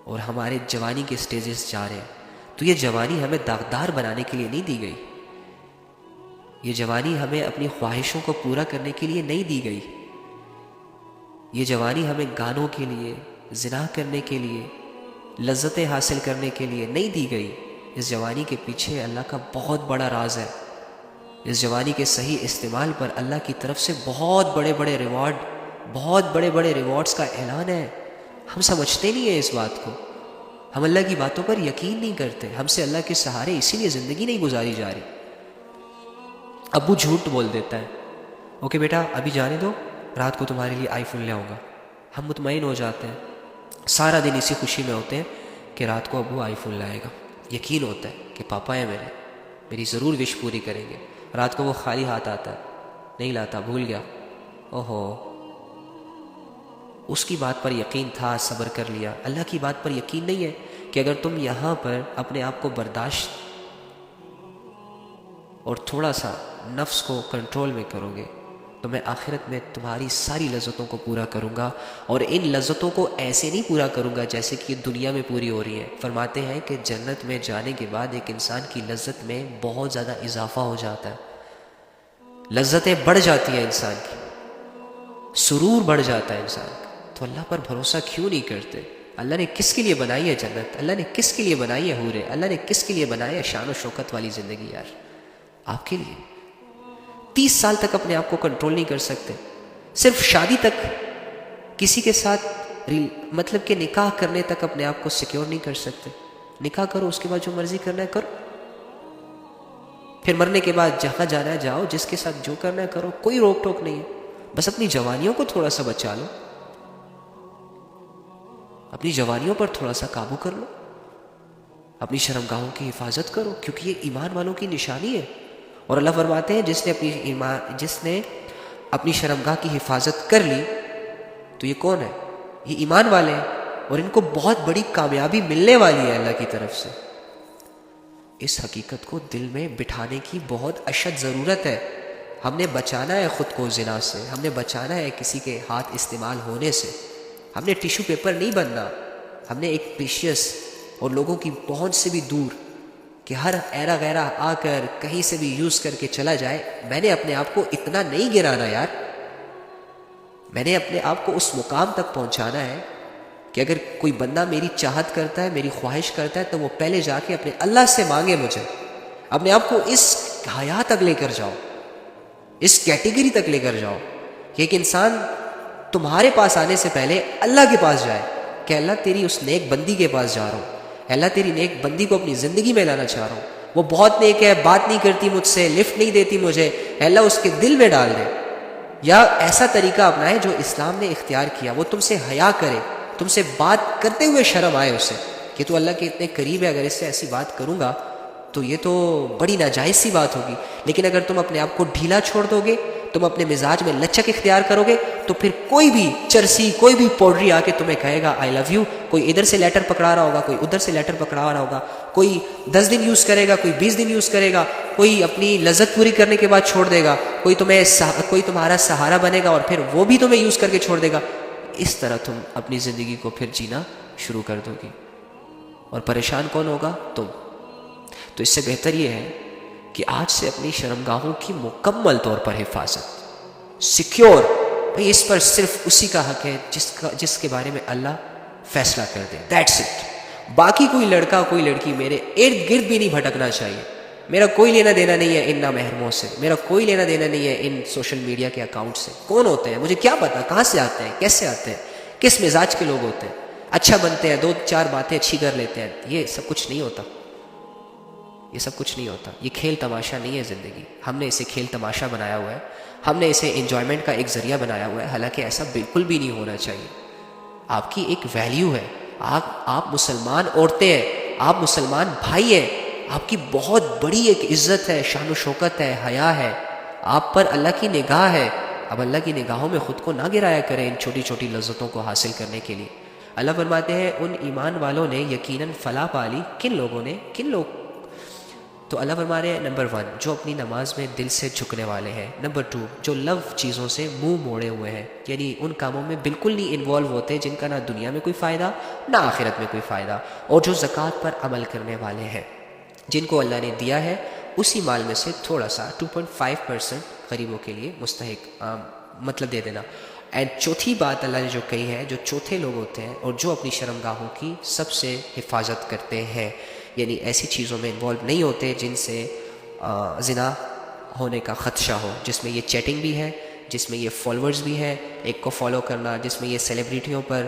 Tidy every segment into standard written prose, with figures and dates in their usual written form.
اور ہمارے جوانی کے سٹیجز جا رہے ہیں. تو یہ جوانی ہمیں داغدار بنانے کے لیے نہیں دی گئی. یہ جوانی ہمیں اپنی خواہشوں کو پورا کرنے کے لیے نہیں دی گئی. یہ جوانی ہمیں گانوں کے لیے، زنا کرنے کے لیے، لذتیں حاصل کرنے کے لیے نہیں دی گئی. اس جوانی کے پیچھے اللہ کا بہت بڑا راز ہے. اس جوانی کے صحیح استعمال پر اللہ کی طرف سے بہت بڑے بڑے ریوارڈز کا اعلان ہے. ہم سمجھتے نہیں ہیں اس بات کو. ہم اللہ کی باتوں پر یقین نہیں کرتے. ہم سے اللہ کے سہارے اسی لیے زندگی نہیں گزاری جا رہی. ابو جھوٹ بول دیتا ہے، اوکے بیٹا ابھی جانے دو، رات کو تمہارے لیے آئی فون لے آؤں گا. ہم مطمئن ہو جاتے ہیں، سارا دن اسی خوشی میں ہوتے ہیں کہ رات کو ابو آئی فون لائے گا. یقین ہوتا ہے کہ پاپا ہے میری ضرور وش پوری کریں گے. رات کو وہ خالی ہاتھ آتا ہے، نہیں لاتا، بھول گیا. اوہو، اس کی بات پر یقین تھا، صبر کر لیا. اللہ کی بات پر یقین نہیں ہے کہ اگر تم یہاں پر اپنے آپ کو برداشت اور تھوڑا سا نفس کو کنٹرول میں کرو گے تو میں آخرت میں تمہاری ساری لذتوں کو پورا کروں گا. اور ان لذتوں کو ایسے نہیں پورا کروں گا جیسے کہ دنیا میں پوری ہو رہی ہے. فرماتے ہیں کہ جنت میں جانے کے بعد ایک انسان کی لذت میں بہت زیادہ اضافہ ہو جاتا ہے. لذتیں بڑھ جاتی ہیں انسان کی، سرور بڑھ جاتا ہے انسان کا. تو اللہ پر بھروسہ کیوں نہیں کرتے؟ اللہ نے کس کے لیے بنائی ہے جنت؟ اللہ نے کس کے لیے بنائی ہے حوریں؟ اللہ نے کس کے لیے بنائی ہے شان و شوکت والی زندگی؟ یار آپ کے لیے. 30 سال تک اپنے آپ کو کنٹرول نہیں کر سکتے. صرف شادی تک کسی کے ساتھ مطلب کہ نکاح کرنے تک اپنے آپ کو سیکیور نہیں کر سکتے. نکاح کرو، اس کے بعد جو مرضی کرنا ہے کرو، پھر مرنے کے بعد جہاں جانا ہے جاؤ، جس کے ساتھ جو کرنا ہے کرو، کوئی روک ٹوک نہیں ہے. بس اپنی جوانیوں کو تھوڑا سا بچا لو، اپنی جوانیوں پر تھوڑا سا قابو کر لو، اپنی شرمگاہوں کی حفاظت کرو، کیونکہ یہ ایمان والوں کی نشانی ہے. اور اللہ فرماتے ہیں جس نے اپنی شرمگاہ کی حفاظت کر لی تو یہ کون ہے؟ یہ ایمان والے ہیں، اور ان کو بہت بڑی کامیابی ملنے والی ہے اللہ کی طرف سے. اس حقیقت کو دل میں بٹھانے کی بہت اشد ضرورت ہے. ہم نے بچانا ہے خود کو زنا سے، ہم نے بچانا ہے کسی کے ہاتھ استعمال ہونے سے. ہم نے ٹیشو پیپر نہیں بننا. ہم نے ایک پریشیس اور لوگوں کی پہنچ سے بھی دور کہ ہر ایرا غیرہ آ کر کہیں سے بھی یوز کر کے چلا جائے. میں نے اپنے آپ کو اتنا نہیں گرانا یار. میں نے اپنے آپ کو اس مقام تک پہنچانا ہے کہ اگر کوئی بندہ میری چاہت کرتا ہے، میری خواہش کرتا ہے، تو وہ پہلے جا کے اپنے اللہ سے مانگے مجھے. اپنے آپ کو اس حیات تک لے کر جاؤ، اس کیٹیگری تک لے کر جاؤ کہ ایک انسان تمہارے پاس آنے سے پہلے اللہ کے پاس جائے کہ اللہ تیری اس نیک بندی کے پاس جا رہا ہوں، اللہ تیری نیک بندی کو اپنی زندگی میں لانا چاہ رہا ہوں. وہ بہت نیک ہے، بات نہیں کرتی مجھ سے، لفٹ نہیں دیتی مجھے، اللہ اس کے دل میں ڈال دے. یا ایسا طریقہ اپنائے جو اسلام نے اختیار کیا، وہ تم سے حیا کرے، تم سے بات کرتے ہوئے شرم آئے اسے کہ تو اللہ کے اتنے قریب ہے، اگر اس سے ایسی بات کروں گا تو یہ تو بڑی ناجائز سی بات ہوگی. لیکن اگر تم اپنے آپ کو ڈھیلا چھوڑ دو گے، تم اپنے مزاج میں لچک اختیار کرو گے، تو پھر کوئی بھی چرسی، کوئی بھی پوڈری آ کے تمہیں کہے گا آئی لو یو. کوئی ادھر سے لیٹر پکڑا رہا ہوگا، کوئی ادھر سے لیٹر پکڑا رہا ہوگا، کوئی 10 دن یوز کرے گا، کوئی 20 دن یوز کرے گا، کوئی اپنی لذت پوری کرنے کے بعد چھوڑ دے گا، کوئی تمہارا سہارا بنے گا اور پھر وہ بھی تمہیں یوز کر کے چھوڑ دے گا. اس طرح تم اپنی زندگی کو پھر جینا شروع کر دو گی، اور پریشان کون ہوگا؟ تم. تو اس سے بہتر یہ ہے کہ آج سے اپنی شرمگاہوں کی مکمل طور پر حفاظت، سیکیور. بھئی اس پر صرف اسی کا حق ہے جس کے بارے میں اللہ فیصلہ کر دے. That's it. باقی کوئی لڑکا کوئی لڑکی میرے ارد گرد بھی نہیں بھٹکنا چاہیے. میرا کوئی لینا دینا نہیں ہے ان نامحرموں سے، میرا کوئی لینا دینا نہیں ہے ان سوشل میڈیا کے اکاؤنٹ سے. کون ہوتے ہیں مجھے کیا پتا، کہاں سے آتے ہیں، کیسے آتے ہیں، کس مزاج کے لوگ ہوتے ہیں. اچھا بنتے ہیں، 2-4 باتیں اچھی کر لیتے ہیں. یہ سب کچھ نہیں ہوتا، یہ سب کچھ نہیں ہوتا. یہ کھیل تماشا نہیں ہے زندگی. ہم نے اسے کھیل تماشا بنایا ہوا ہے، ہم نے اسے انجوائمنٹ کا ایک ذریعہ بنایا ہوا ہے، حالانکہ ایسا بالکل بھی نہیں ہونا چاہیے. آپ کی ایک ویلیو ہے، آپ مسلمان عورتیں ہیں، آپ مسلمان بھائی ہیں، آپ کی بہت بڑی ایک عزت ہے، شان و شوکت ہے، حیا ہے، آپ پر اللہ کی نگاہ ہے. اب اللہ کی نگاہوں میں خود کو نہ گرایا کریں ان چھوٹی چھوٹی لذتوں کو حاصل کرنے کے لیے. اللہ فرماتے ہیں ان ایمان والوں نے یقیناً فلاح پالی. کن لوگوں نے؟ کن لوگ؟ تو اللہ فرما رہے ہیں نمبر 1 جو اپنی نماز میں دل سے جھکنے والے ہیں، نمبر 2 جو لو چیزوں سے منہ موڑے ہوئے ہیں، یعنی ان کاموں میں بالکل نہیں انوالو ہوتے جن کا نہ دنیا میں کوئی فائدہ نہ آخرت میں کوئی فائدہ، اور جو زکوٰۃ پر عمل کرنے والے ہیں، جن کو اللہ نے دیا ہے اسی مال میں سے تھوڑا سا 2.5% غریبوں کے لیے مستحق مطلب دے دینا۔ اینڈ چوتھی بات اللہ نے جو کہی ہے، جو چوتھے لوگ ہوتے ہیں اور جو اپنی شرمگاہوں کی سب سے حفاظت کرتے ہیں، یعنی ایسی چیزوں میں انوالو نہیں ہوتے جن سے زنا ہونے کا خدشہ ہو، جس میں یہ چیٹنگ بھی ہے، جس میں یہ فالوورز بھی ہے، ایک کو فالو کرنا، جس میں یہ سیلیبریٹیوں پر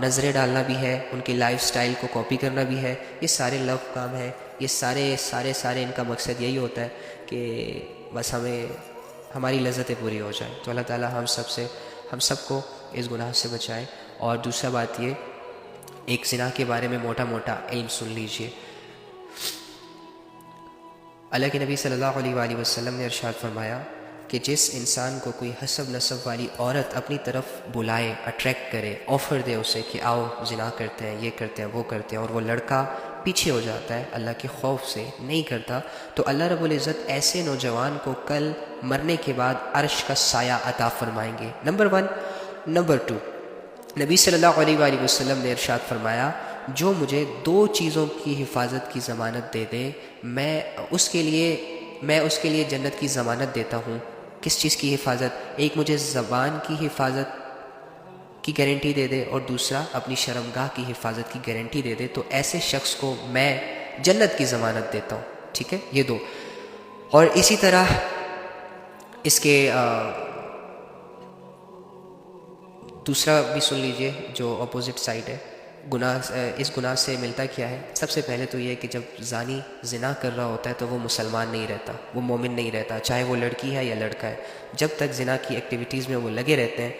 نظریں ڈالنا بھی ہے، ان کی لائف سٹائل کو کاپی کرنا بھی ہے، یہ سارے لو کام ہے، یہ سارے ان کا مقصد یہی ہوتا ہے کہ بس ہماری لذتیں پوری ہو جائیں۔ تو اللہ تعالیٰ ہم سب کو اس گناہ سے بچائے۔ اور دوسرا بات یہ، ایک زنا کے بارے میں موٹا علم سن لیجئے۔ اللہ کے نبی صلی اللہ علیہ وآلہ وسلم نے ارشاد فرمایا کہ جس انسان کو کوئی حسب نسب والی عورت اپنی طرف بلائے، اٹریکٹ کرے، آفر دے اسے کہ آؤ زنا کرتے ہیں، یہ کرتے ہیں، وہ کرتے ہیں، اور وہ لڑکا پیچھے ہو جاتا ہے، اللہ کے خوف سے نہیں کرتا، تو اللہ رب العزت ایسے نوجوان کو کل مرنے کے بعد عرش کا سایہ عطا فرمائیں گے۔ نمبر 1۔ نمبر 2، نبی صلی اللہ علیہ وآلہ وسلم نے ارشاد فرمایا جو مجھے 2 چیزوں کی حفاظت کی ضمانت دے دے، میں اس کے لیے جنت کی ضمانت دیتا ہوں۔ کس چیز کی حفاظت؟ ایک مجھے زبان کی حفاظت کی گارنٹی دے دے، اور دوسرا اپنی شرمگاہ کی حفاظت کی گارنٹی دے دے، تو ایسے شخص کو میں جنت کی ضمانت دیتا ہوں۔ ٹھیک ہے، یہ 2۔ اور اسی طرح اس کے دوسرا بھی سن لیجئے جو اپوزٹ سائڈ ہے۔ اس گناہ سے ملتا کیا ہے؟ سب سے پہلے تو یہ کہ جب زانی زنا کر رہا ہوتا ہے تو وہ مسلمان نہیں رہتا، وہ مومن نہیں رہتا، چاہے وہ لڑکی ہے یا لڑکا ہے۔ جب تک زنا کی ایکٹیویٹیز میں وہ لگے رہتے ہیں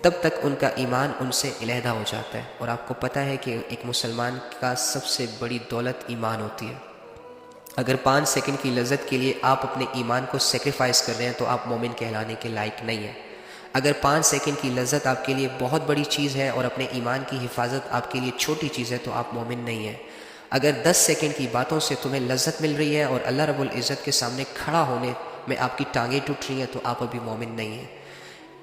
تب تک ان کا ایمان ان سے علیحدہ ہو جاتا ہے، اور آپ کو پتہ ہے کہ ایک مسلمان کا سب سے بڑی دولت ایمان ہوتی ہے۔ اگر 5 سیکنڈ کی لذت کے لیے آپ اپنے ایمان کو سیکریفائز کر رہے ہیں تو آپ مومن کہلانے کے لائق نہیں ہیں۔ اگر 5 سیکنڈ کی لذت آپ کے لیے بہت بڑی چیز ہے اور اپنے ایمان کی حفاظت آپ کے لیے چھوٹی چیز ہے تو آپ مومن نہیں ہیں۔ اگر 10 سیکنڈ کی باتوں سے تمہیں لذت مل رہی ہے اور اللہ رب العزت کے سامنے کھڑا ہونے میں آپ کی ٹانگیں ٹوٹ رہی ہیں تو آپ ابھی مومن نہیں ہیں۔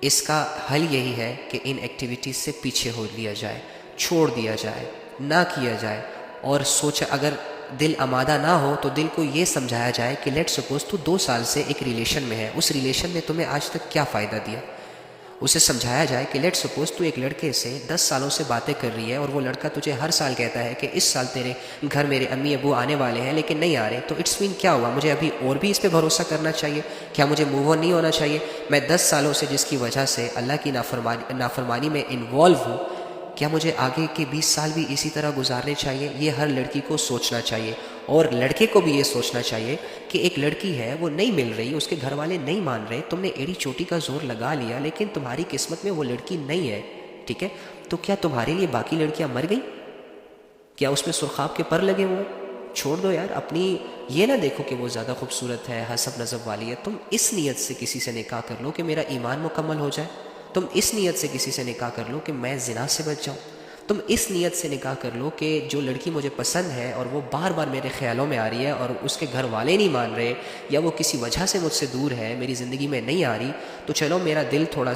اس کا حل یہی ہے کہ ان ایکٹیویٹیز سے پیچھے ہو لیا جائے، چھوڑ دیا جائے، نہ کیا جائے، اور سوچا اگر دل آمادہ نہ ہو تو دل کو یہ سمجھایا جائے کہ لیٹ سپوز تو 2 سال سے ایک ریلیشن میں ہے، اس ریلیشن نے تمہیں آج تک کیا فائدہ دیا؟ اسے سمجھایا جائے کہ لیٹ سپوز تو ایک لڑکے سے 10 سالوں سے باتیں کر رہی ہے اور وہ لڑکا تجھے ہر سال کہتا ہے کہ اس سال تیرے گھر میرے امی ابو آنے والے ہیں لیکن نہیں آ رہے، تو اٹس مین کیا ہوا؟ مجھے ابھی اور بھی اس پہ بھروسہ کرنا چاہیے؟ کیا مجھے موو آن نہیں ہونا چاہیے؟ میں 10 سالوں سے جس کی وجہ سے اللہ کی نافرمانی میں انوالو ہوں، کیا مجھے آگے کے 20 سال بھی اسی طرح گزارنے چاہیے؟ یہ ہر لڑکی کو سوچنا چاہیے، اور لڑکے کو بھی یہ سوچنا چاہیے کہ ایک لڑکی ہے وہ نہیں مل رہی، اس کے گھر والے نہیں مان رہے، تم نے ایڑی چوٹی کا زور لگا لیا لیکن تمہاری قسمت میں وہ لڑکی نہیں ہے، ٹھیک ہے؟ تو کیا تمہارے لیے باقی لڑکیاں مر گئیں؟ کیا اس میں سرخاب کے پر لگے ہوئے ہیں؟ چھوڑ دو یار، اپنی یہ نہ دیکھو کہ وہ زیادہ خوبصورت ہے، حسب نسب والی ہے، تم اس نیت سے کسی سے نکاح کر لو کہ میرا ایمان مکمل ہو جائے، تم اس نیت سے کسی سے نکاح کر لو کہ میں زنا سے بچ جاؤں، تم اس نیت سے نکاح کر لو کہ جو لڑکی مجھے پسند ہے اور وہ بار بار میرے خیالوں میں آ رہی ہے اور اس کے گھر والے نہیں مان رہے یا وہ کسی وجہ سے مجھ سے دور ہے، میری زندگی میں نہیں آ رہی، تو چلو میرا دل تھوڑا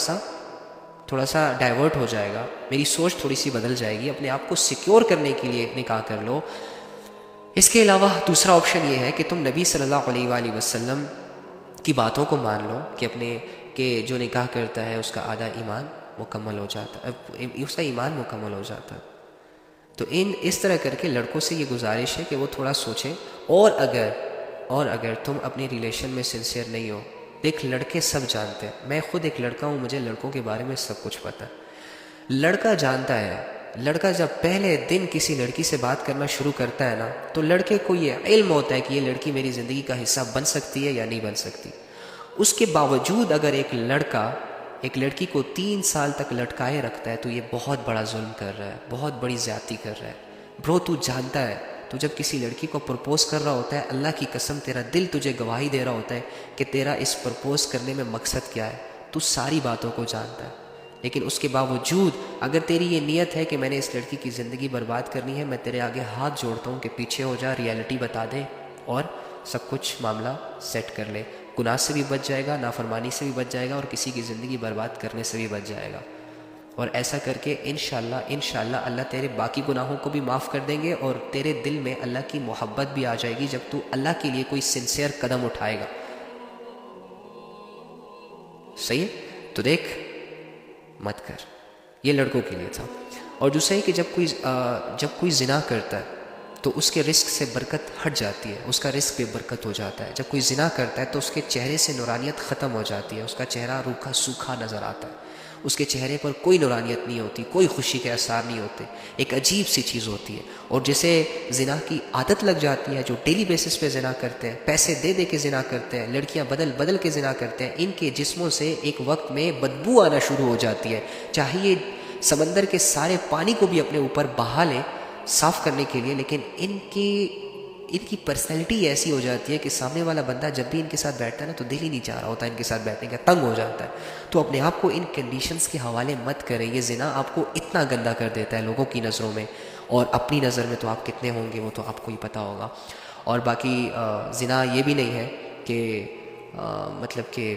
سا ڈائیورٹ ہو جائے گا، میری سوچ تھوڑی سی بدل جائے گی، اپنے آپ کو سیکیور کرنے کے لیے نکاح کر لو۔ اس کے علاوہ دوسرا آپشن یہ ہے کہ تم نبی صلی اللہ علیہ وآلہ وسلم کی باتوں کو مان لو کہ جو نکاح کرتا ہے اس کا آدھا ایمان مکمل ہو جاتا ہے، اس کا ایمان مکمل ہو جاتا ہے۔ تو اس طرح کر کے لڑکوں سے یہ گزارش ہے کہ وہ تھوڑا سوچیں، اور اگر تم اپنی ریلیشن میں سنسیئر نہیں ہو، دیکھ لڑکے سب جانتے ہیں، میں خود ایک لڑکا ہوں، مجھے لڑکوں کے بارے میں سب کچھ پتہ ہے۔ لڑکا جانتا ہے، لڑکا جب پہلے دن کسی لڑکی سے بات کرنا شروع کرتا ہے نا تو لڑکے کو یہ علم ہوتا ہے کہ یہ لڑکی میری زندگی کا حصہ بن سکتی ہے یا نہیں بن سکتی۔ اس کے باوجود اگر ایک لڑکا ایک لڑکی کو 3 سال تک لٹکائے رکھتا ہے تو یہ بہت بڑا ظلم کر رہا ہے، بہت بڑی زیادتی کر رہا ہے۔ برو تو جانتا ہے، تو جب کسی لڑکی کو پرپوز کر رہا ہوتا ہے، اللہ کی قسم تیرا دل تجھے گواہی دے رہا ہوتا ہے کہ تیرا اس پرپوز کرنے میں مقصد کیا ہے، تو ساری باتوں کو جانتا ہے، لیکن اس کے باوجود اگر تیری یہ نیت ہے کہ میں نے اس لڑکی کی زندگی برباد کرنی ہے، میں تیرے آگے ہاتھ جوڑتا ہوں کہ پیچھے ہو جا، ریالٹی بتا دے اور سب کچھ معاملہ سیٹ کر لے، گناہ سے بھی بچ جائے گا، نافرمانی سے بھی بچ جائے گا، اور کسی کی زندگی برباد کرنے سے بھی بچ جائے گا. اور ایسا کر کے انشاءاللہ اللہ تیرے باقی گناہوں کو بھی معاف کر دیں گے، اور تیرے دل میں اللہ کی محبت بھی آ جائے گی جب تو اللہ کے لیے کوئی سنسیئر قدم اٹھائے گا. صحیح ہے؟ تو دیکھ مت کر. یہ لڑکوں کے لیے تھا. اور دوسرا ہے کہ جب کوئی زنا کرتا ہے تو اس کے رزق سے برکت ہٹ جاتی ہے، اس کا رزق بے برکت ہو جاتا ہے. جب کوئی زنا کرتا ہے تو اس کے چہرے سے نورانیت ختم ہو جاتی ہے، اس کا چہرہ روکھا سوکھا نظر آتا ہے، اس کے چہرے پر کوئی نورانیت نہیں ہوتی، کوئی خوشی کے آثار نہیں ہوتے، ایک عجیب سی چیز ہوتی ہے. اور جسے زنا کی عادت لگ جاتی ہے، جو ڈیلی بیسس پہ زنا کرتے ہیں، پیسے دے دے کے زنا کرتے ہیں، لڑکیاں بدل بدل کے زنا کرتے ہیں، ان کے جسموں سے ایک وقت میں بدبو آنا شروع ہو جاتی ہے. چاہے یہ سمندر کے سارے پانی کو بھی اپنے اوپر بہا لیں صاف کرنے کے لیے، لیکن ان کی پرسنالٹی ایسی ہو جاتی ہے کہ سامنے والا بندہ جب بھی ان کے ساتھ بیٹھتا ہے نا تو دل ہی نہیں چاہ رہا ہوتا ان کے ساتھ بیٹھنے کا، تنگ ہو جاتا ہے. تو اپنے آپ کو ان کنڈیشنز کے حوالے مت کریں. یہ زنا آپ کو اتنا گندا کر دیتا ہے لوگوں کی نظروں میں، اور اپنی نظر میں تو آپ کتنے ہوں گے وہ تو آپ کو ہی پتہ ہوگا. اور باقی زنا یہ بھی نہیں ہے کہ مطلب کہ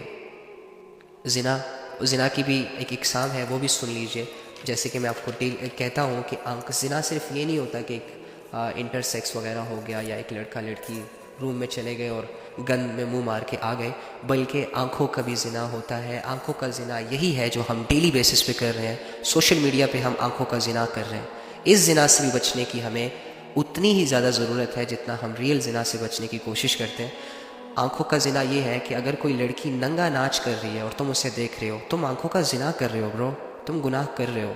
زنا کی بھی ایک اقسام ہے، وہ بھی سن لیجئے. جیسے کہ میں آپ کو کہتا ہوں کہ زنا صرف یہ نہیں ہوتا کہ ایک انٹر سیکس وغیرہ ہو گیا، یا ایک لڑکا لڑکی روم میں چلے گئے اور گن میں منہ مار کے آ گئے، بلکہ آنکھوں کا بھی زنا ہوتا ہے. آنکھوں کا زنا یہی ہے جو ہم ڈیلی بیسس پہ کر رہے ہیں، سوشل میڈیا پہ ہم آنکھوں کا زنا کر رہے ہیں. اس زنا سے بھی بچنے کی ہمیں اتنی ہی زیادہ ضرورت ہے جتنا ہم ریئل زنا سے بچنے کی کوشش کرتے ہیں. آنکھوں کا زنا یہ ہے کہ اگر کوئی لڑکی ننگا ناچ کر رہی ہے اور تم اسے دیکھ رہے ہو، تم آنکھوں کا زنا کر رہے ہو برو، تم گناہ کر رہے ہو.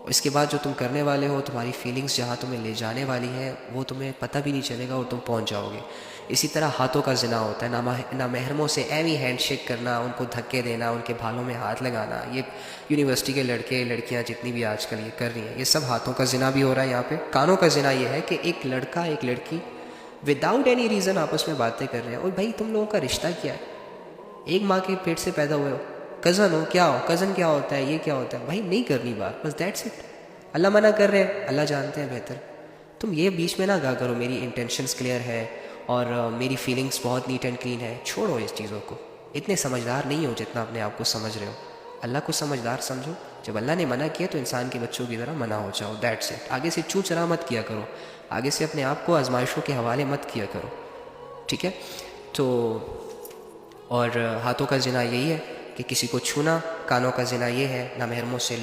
اس کے بعد جو تم کرنے والے ہو، تمہاری فیلنگز جہاں تمہیں لے جانے والی ہے وہ تمہیں پتہ بھی نہیں چلے گا اور تم پہنچ جاؤ گے. اسی طرح ہاتھوں کا زنا ہوتا ہے، نامحرموں سے ایویں ہینڈ شیک کرنا، ان کو دھکے دینا، ان کے بالوں میں ہاتھ لگانا. یہ یونیورسٹی کے لڑکے لڑکیاں جتنی بھی آج کل یہ کر رہی ہیں، یہ سب ہاتھوں کا زنا بھی ہو رہا ہے. یہاں پہ کانوں کا زنا یہ ہے کہ ایک لڑکا ایک لڑکی وداؤٹ اینی ریزن آپس میں باتیں کر رہے ہیں. اور بھائی تم لوگوں کا رشتہ کیا ہے؟ ایک ماں کے پیٹ سے پیدا ہوئے ہو، کزن ہو، کیا ہو، کزن کیا ہوتا ہے، یہ کیا ہوتا ہے. بھائی نہیں کرنی بات، بس دیٹس اٹ. اللہ منع کر رہے ہیں، اللہ جانتے ہیں بہتر. تم یہ بیچ میں نہ گا کرو میری انٹینشنز کلیئر ہے اور میری فیلنگز بہت نیٹ اینڈ کلین ہے. چھوڑو اس چیزوں کو. اتنے سمجھدار نہیں ہو جتنا اپنے آپ کو سمجھ رہے ہو. اللہ کو سمجھدار سمجھو. جب اللہ نے منع کیا تو انسان کے بچوں کی طرح منع ہو جاؤ، دیٹس اٹ. آگے سے چوں چرا مت کیا کرو، آگے سے اپنے آپ کو آزمائشوں کے حوالے مت کیا کرو. ٹھیک ہے؟ تو اور ہاتھوں کا زنا یہی ہے کہ کسی کو چھونا. کانوں کا زنا یہ ہے نامحرموں سے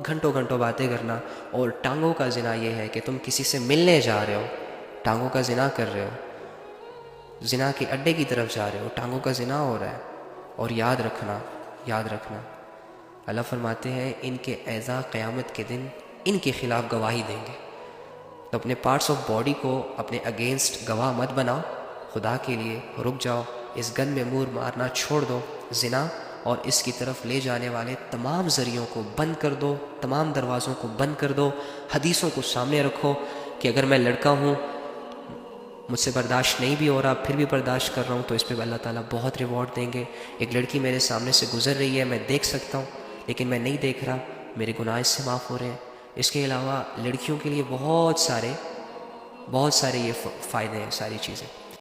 گھنٹوں باتیں کرنا. اور ٹانگوں کا زنا یہ ہے کہ تم کسی سے ملنے جا رہے ہو، ٹانگوں کا زنا کر رہے ہو، زنا کے اڈے کی طرف جا رہے ہو، ٹانگوں کا زنا ہو رہا ہے. اور یاد رکھنا اللہ فرماتے ہیں ان کے اعضاء قیامت کے دن ان کے خلاف گواہی دیں گے. تو اپنے پارٹس آف باڈی کو اپنے اگینسٹ گواہ مت بناؤ. خدا کے لیے رک جاؤ، اس گن میں مور مارنا چھوڑ دو. زنا اور اس کی طرف لے جانے والے تمام ذریعوں کو بند کر دو، تمام دروازوں کو بند کر دو. حدیثوں کو سامنے رکھو کہ اگر میں لڑکا ہوں، مجھ سے برداشت نہیں بھی ہو رہا، پھر بھی برداشت کر رہا ہوں، تو اس پہ اللہ تعالیٰ بہت ریوارڈ دیں گے. ایک لڑکی میرے سامنے سے گزر رہی ہے، میں دیکھ سکتا ہوں لیکن میں نہیں دیکھ رہا، میرے گناہ اس سے معاف ہو رہے ہیں. اس کے علاوہ لڑکیوں کے لیے بہت سارے یہ فائدے ہیں، ساری چیزیں.